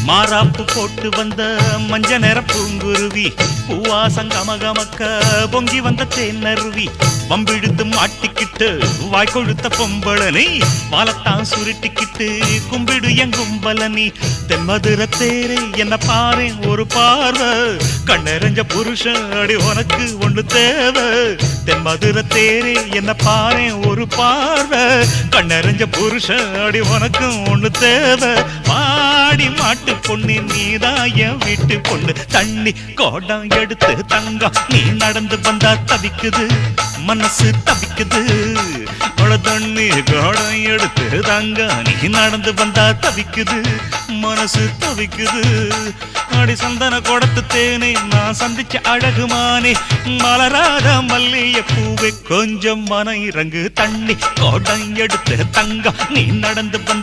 மாறாப்பு போட்டு வந்த மஞ்ச நிற பூங்குருவி பூவாசம் கமகமக்க பொங்கி வந்த தேனருவி வம்பிழுத்து மாட்டிக்கிட்டு வாய் கொழுத்த பொம்பளனி வாழத்தான் சுருட்டிக்கிட்டு கும்பிடு எங்கும்பலனி தென்மதுர தேரே என்ன பாரு ஒரு பார்வை கண்ணெறிஞ்ச புருஷன் அடி உனக்கு ஒண்ணு தேவை தென்மதுர தேரே என்ன பாரு ஒரு பார்வை கண்ணெறிஞ்ச புருஷன் அடி உனக்கு ஒண்ணு தேவை மாடி மாட்டு பொண்ணு நீதான் என் வீட்டு பொண்ணு தண்ணி கோடம் எடுத்து தங்கம் நீ நடந்து வந்தா தவிக்குது மனசு தவிக்குது தண்ணி கோடம் எடுத்து தங்கம் நீ நடந்து வந்தா தவிக்குது மனசு தவிக்குது அடி சந்தன கொடத்து தேனே நான் சந்திச்ச அழகுமானே மலராத மல்லிய பூவே கொஞ்சம் மன இறங்கு தண்ணி கோடம் எடுத்து தங்கம் நீ நடந்து வந்த